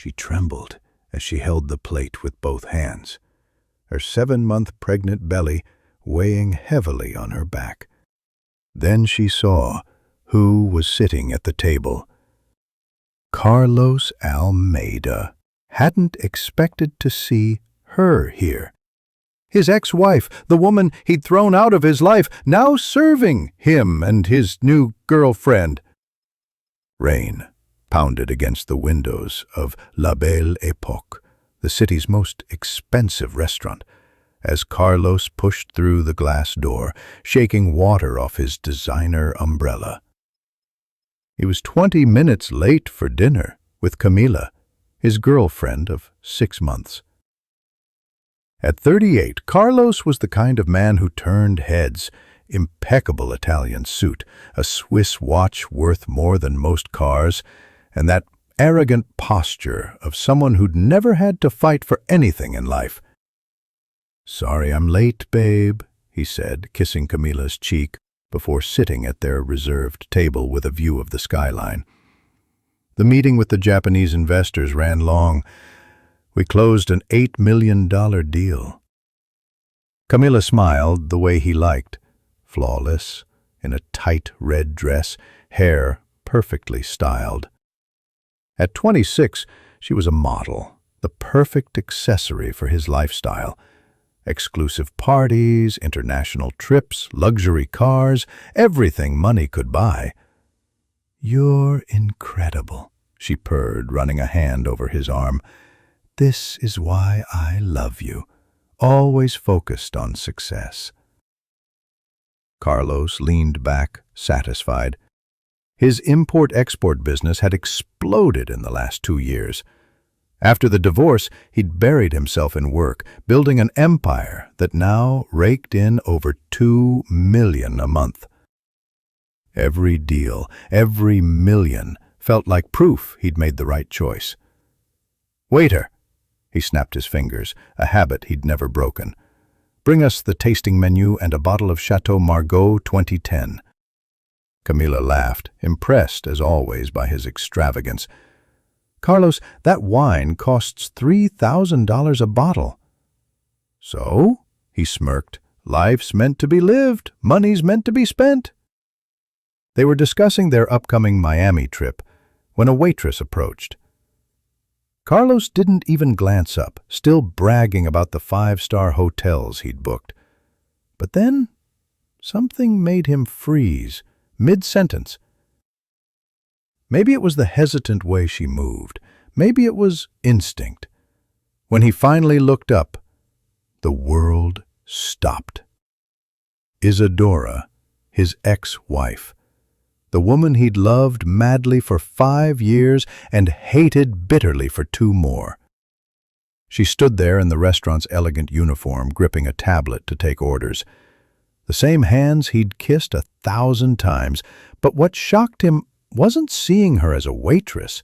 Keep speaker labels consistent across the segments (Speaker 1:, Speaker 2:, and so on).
Speaker 1: She trembled as she held the plate with both hands, her 7-month pregnant belly weighing heavily on her back. Then she saw who was sitting at the table. Carlos Almeida. Hadn't expected to see her here. His ex-wife, the woman he'd thrown out of his life, now serving him and his new girlfriend. Rain pounded against the windows of La Belle Époque, the city's most expensive restaurant, as Carlos pushed through the glass door, shaking water off his designer umbrella. He was 20 minutes late for dinner with Camila, his girlfriend of 6 months. At 38, Carlos was the kind of man who turned heads. Impeccable Italian suit, a Swiss watch worth more than most cars, and that arrogant posture of someone who'd never had to fight for anything in life. "Sorry I'm late, babe," he said, kissing Camila's cheek before sitting at their reserved table with a view of the skyline. The meeting with the Japanese investors ran long. We closed an $8 million deal. Camila smiled the way he liked, flawless, in a tight red dress, hair perfectly styled. At 26, she was a model, the perfect accessory for his lifestyle. Exclusive parties, international trips, luxury cars, everything money could buy. "You're incredible," she purred, running a hand over his arm. "This is why I love you, always focused on success." Carlos leaned back, satisfied. His import-export business had exploded in the last 2 years. After the divorce, he'd buried himself in work, building an empire that now raked in over $2 million a month. Every deal, every million, felt like proof he'd made the right choice. "Waiter!" He snapped his fingers, a habit he'd never broken. "Bring us the tasting menu and a bottle of Chateau Margaux 2010. Camila laughed, impressed as always by his extravagance. "Carlos, that wine costs $3,000 a bottle." "So?" he smirked. "Life's meant to be lived. Money's meant to be spent." They were discussing their upcoming Miami trip when a waitress approached. Carlos didn't even glance up, still bragging about the 5-star hotels he'd booked. But then something made him freeze, mid-sentence. Maybe it was the hesitant way she moved. Maybe it was instinct. When he finally looked up, the world stopped. Isadora, his ex-wife, the woman he'd loved madly for 5 years and hated bitterly for 2 more. She stood there in the restaurant's elegant uniform, gripping a tablet to take orders. The same hands he'd kissed 1,000 times, but what shocked him wasn't seeing her as a waitress.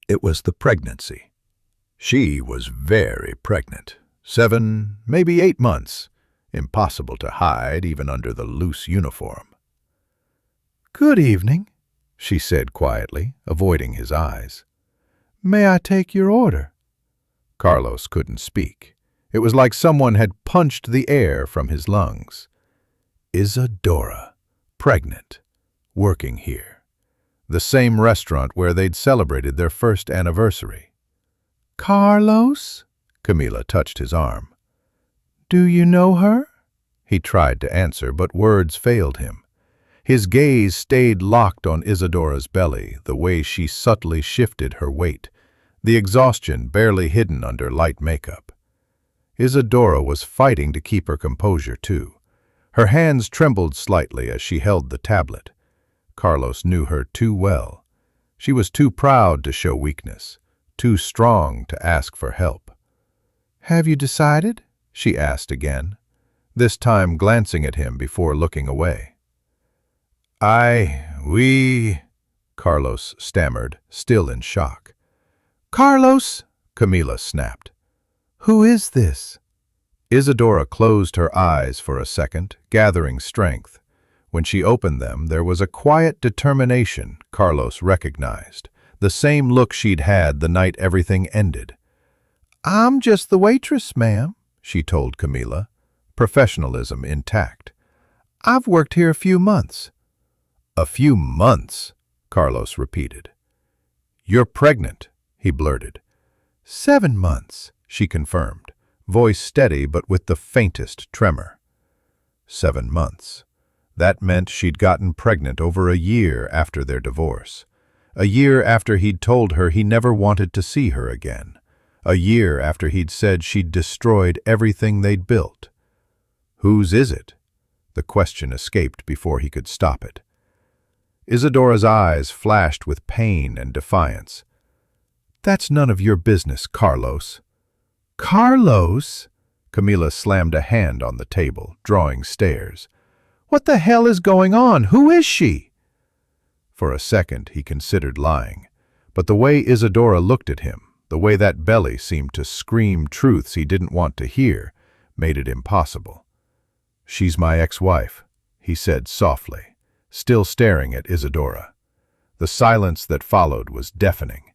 Speaker 1: It was the pregnancy. She was very pregnant. 7, maybe 8 months. Impossible to hide even under the loose uniform. "Good evening," she said quietly, avoiding his eyes. "May I take your order?" Carlos couldn't speak. It was like someone had punched the air from his lungs. Isadora, pregnant, working here. The same restaurant where they'd celebrated their first anniversary. "Carlos?" Camila touched his arm. "Do you know her?" He tried to answer, but words failed him. His gaze stayed locked on Isadora's belly, the way she subtly shifted her weight, the exhaustion barely hidden under light makeup. Isadora was fighting to keep her composure, too. Her hands trembled slightly as she held the tablet. Carlos knew her too well. She was too proud to show weakness, too strong to ask for help. "Have you decided?" she asked again, this time glancing at him before looking away. We... Carlos stammered, still in shock. "Carlos!" Camila snapped. "Who is this?" Isadora closed her eyes for a second, gathering strength. When she opened them, there was a quiet determination Carlos recognized, the same look she'd had the night everything ended. "I'm just the waitress, ma'am," she told Camila, professionalism intact. "I've worked here a few months." "A few months," Carlos repeated. "You're pregnant," he blurted. 7 months, she confirmed, voice steady but with the faintest tremor. 7 months. That meant she'd gotten pregnant over a year after their divorce. A year after he'd told her he never wanted to see her again. A year after he'd said she'd destroyed everything they'd built. "Whose is it?" The question escaped before he could stop it. Isadora's eyes flashed with pain and defiance. "That's none of your business, Carlos." "Carlos?" Camila slammed a hand on the table, drawing stares. "What the hell is going on? Who is she?" For a second he considered lying, but the way Isadora looked at him, the way that belly seemed to scream truths he didn't want to hear, made it impossible. "She's my ex-wife," he said softly, still staring at Isadora. The silence that followed was deafening.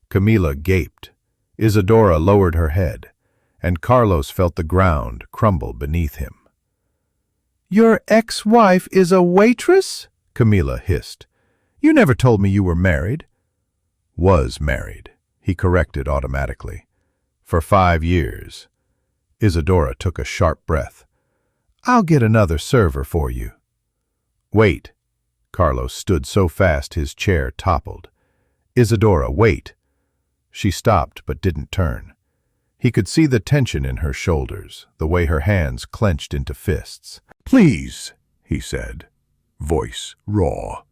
Speaker 1: Camila gaped. Isadora lowered her head, and Carlos felt the ground crumble beneath him. "Your ex-wife is a waitress?" Camila hissed. "You never told me you were married." "Was married," he corrected automatically. "For 5 years." Isadora took a sharp breath. "I'll get another server for you." "Wait." Carlos stood so fast his chair toppled. "Isadora, wait." She stopped but didn't turn. He could see the tension in her shoulders, the way her hands clenched into fists. "Please," he said, voice raw.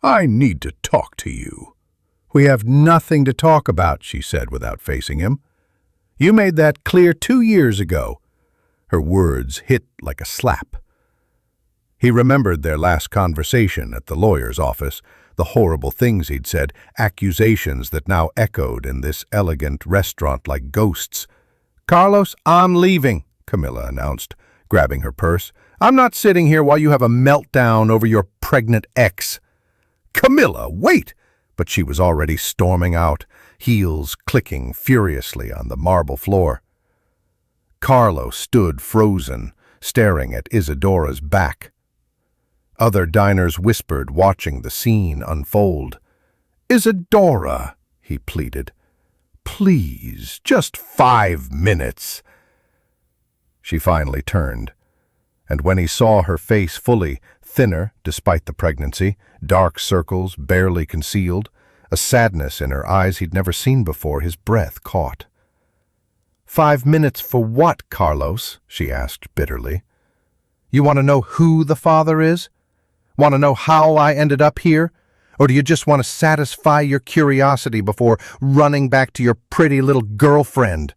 Speaker 1: "I need to talk to you." "We have nothing to talk about," she said without facing him. "You made that clear 2 years ago." Her words hit like a slap. He remembered their last conversation at the lawyer's office, the horrible things he'd said, accusations that now echoed in this elegant restaurant like ghosts. "Carlos, I'm leaving," Camila announced, grabbing her purse. "I'm not sitting here while you have a meltdown over your pregnant ex." "Camila, wait!" But she was already storming out, heels clicking furiously on the marble floor. Carlos stood frozen, staring at Isadora's back. Other diners whispered, watching the scene unfold. "Isadora," he pleaded. "Please, just 5 minutes." She finally turned, and when he saw her face fully, thinner despite the pregnancy, dark circles barely concealed, a sadness in her eyes he'd never seen before, his breath caught. "5 minutes for what, Carlos?" she asked bitterly. "You want to know who the father is? Want to know how I ended up here? Or do you just want to satisfy your curiosity before running back to your pretty little girlfriend?"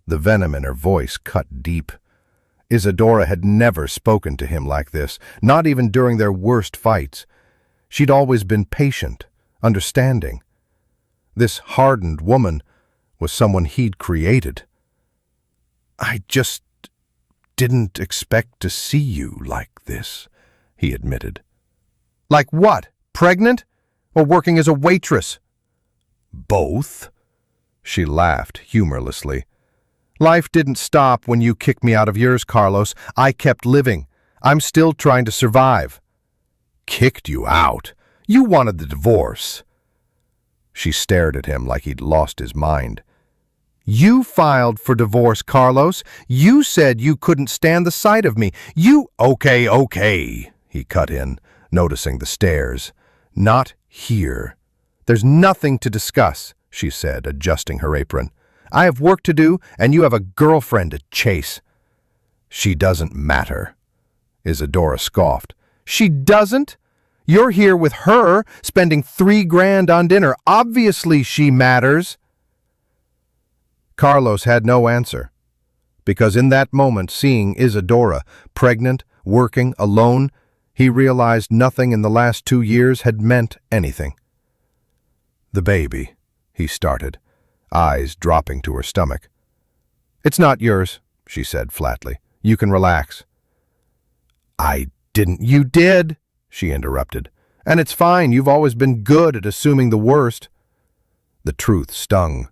Speaker 1: The venom in her voice cut deep. Isadora had never spoken to him like this, not even during their worst fights. She'd always been patient, understanding. This hardened woman was someone he'd created. "I just didn't expect to see you like this," he admitted. "Like what? Pregnant? Or working as a waitress?" "Both." She laughed humorlessly. "Life didn't stop when you kicked me out of yours, Carlos. I kept living. I'm still trying to survive." "Kicked you out? You wanted the divorce." She stared at him like he'd lost his mind. "You filed for divorce, Carlos. You said you couldn't stand the sight of me. Okay, he cut in, noticing the stares. "Not here." "There's nothing to discuss," she said, adjusting her apron. "I have work to do, and you have a girlfriend to chase." "She doesn't matter," Isadora scoffed. "She doesn't? You're here with her, spending $3,000 on dinner. Obviously she matters." Carlos had no answer, because in that moment, seeing Isadora, pregnant, working, alone, he realized nothing in the last 2 years had meant anything. "The baby," he started, eyes dropping to her stomach. "It's not yours," she said flatly. "You can relax." "I didn't." "You did," she interrupted. And it's fine, you've always been good at assuming the worst. The truth stung.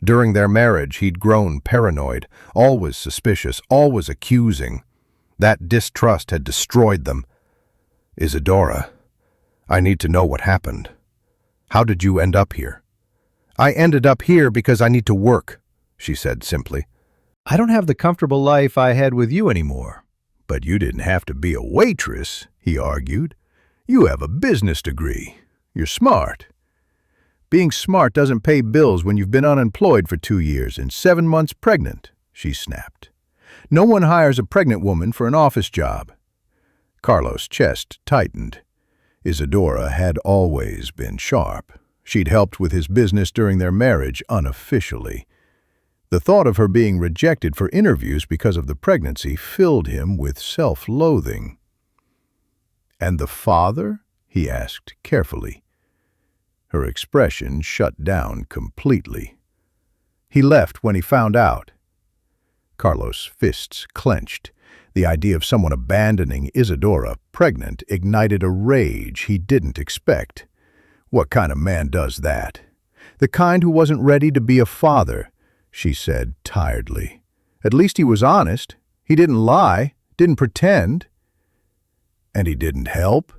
Speaker 1: During their marriage, he'd grown paranoid, always suspicious, always accusing. That distrust had destroyed them. Isadora, I need to know what happened. How did you end up here? I ended up here because I need to work, she said simply. I don't have the comfortable life I had with you anymore. But you didn't have to be a waitress, he argued. You have a business degree. You're smart. Being smart doesn't pay bills when you've been unemployed for 2 years and 7 months pregnant, she snapped. No one hires a pregnant woman for an office job. Carlos' chest tightened. Isadora had always been sharp. She'd helped with his business during their marriage unofficially. The thought of her being rejected for interviews because of the pregnancy filled him with self-loathing. "And the father?" he asked carefully. Her expression shut down completely. He left when he found out. Carlos' fists clenched. The idea of someone abandoning Isadora, pregnant, ignited a rage he didn't expect. What kind of man does that? The kind who wasn't ready to be a father, she said tiredly. At least he was honest. He didn't lie, didn't pretend. And he didn't help?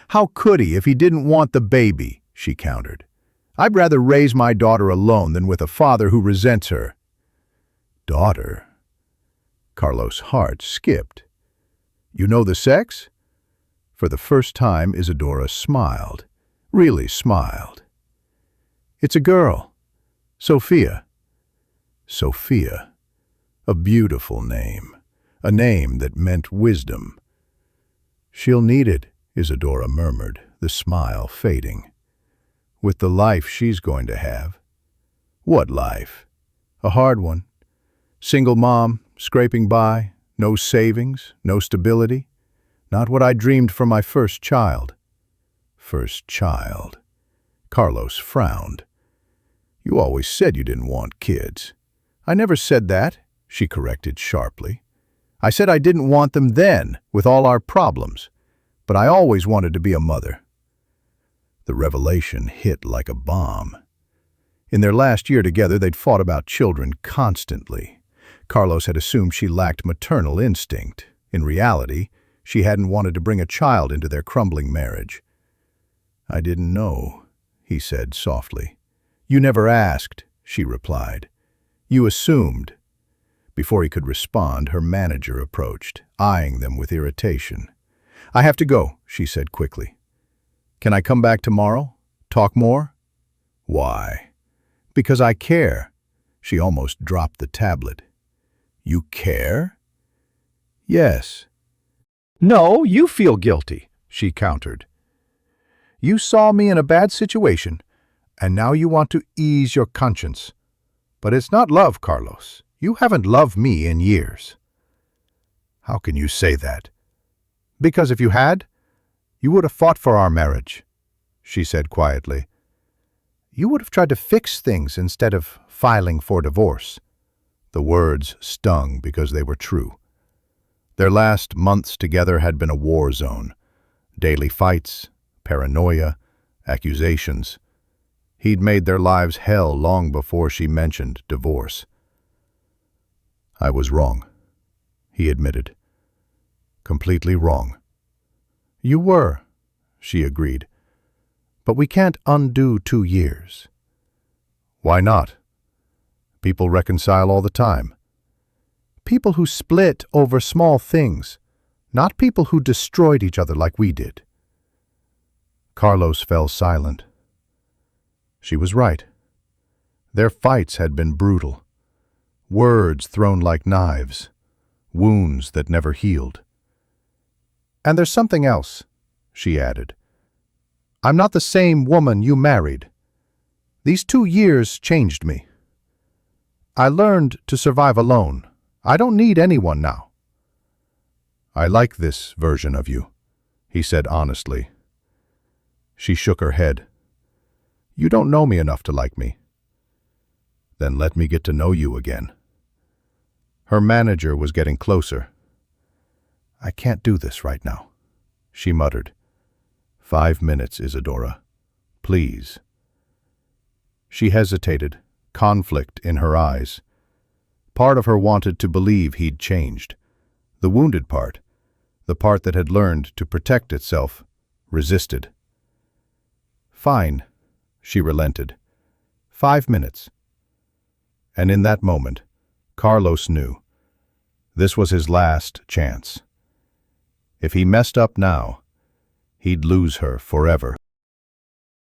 Speaker 1: How could he if he didn't want the baby? She countered. I'd rather raise my daughter alone than with a father who resents her. Daughter? Carlos' heart skipped. You know the sex? For the first time, Isadora smiled. Really smiled. It's a girl. Sophia. Sophia. A beautiful name. A name that meant wisdom. She'll need it, Isadora murmured, the smile fading. With the life she's going to have. What life? A hard one. Single mom, scraping by, no savings, no stability. Not what I dreamed for my first child. First child. Carlos frowned. You always said you didn't want kids. I never said that, she corrected sharply. I said I didn't want them then, with all our problems. But I always wanted to be a mother. The revelation hit like a bomb. In their last year together, they'd fought about children constantly. Carlos had assumed she lacked maternal instinct. In reality, she hadn't wanted to bring a child into their crumbling marriage. I didn't know, he said softly. You never asked, she replied. You assumed. Before he could respond, her manager approached, eyeing them with irritation. I have to go, she said quickly. Can I come back tomorrow? Talk more? Why? Because I care. She almost dropped the tablet. You care? Yes. No, you feel guilty, she countered. You saw me in a bad situation, and now you want to ease your conscience. But it's not love, Carlos. You haven't loved me in years. How can you say that? Because if you had, you would have fought for our marriage, she said quietly. You would have tried to fix things instead of filing for divorce. The words stung because they were true. Their last months together had been a war zone. Daily fights, paranoia, accusations. He'd made their lives hell long before she mentioned divorce. I was wrong, he admitted. Completely wrong. You were, she agreed. But we can't undo 2 years. Why not? People reconcile all the time. People who split over small things, not people who destroyed each other like we did. Carlos fell silent. She was right. Their fights had been brutal. Words thrown like knives. Wounds that never healed. And there's something else, she added. I'm not the same woman you married. These 2 years changed me. I learned to survive alone. I don't need anyone now. I like this version of you, he said honestly. She shook her head. You don't know me enough to like me. Then let me get to know you again. Her manager was getting closer. I can't do this right now, she muttered. 5 minutes, Isadora. Please. She hesitated, conflict in her eyes. Part of her wanted to believe he'd changed. The wounded part, the part that had learned to protect itself, resisted. Fine, she relented. 5 minutes. And in that moment, Carlos knew. This was his last chance. If he messed up now, he'd lose her forever.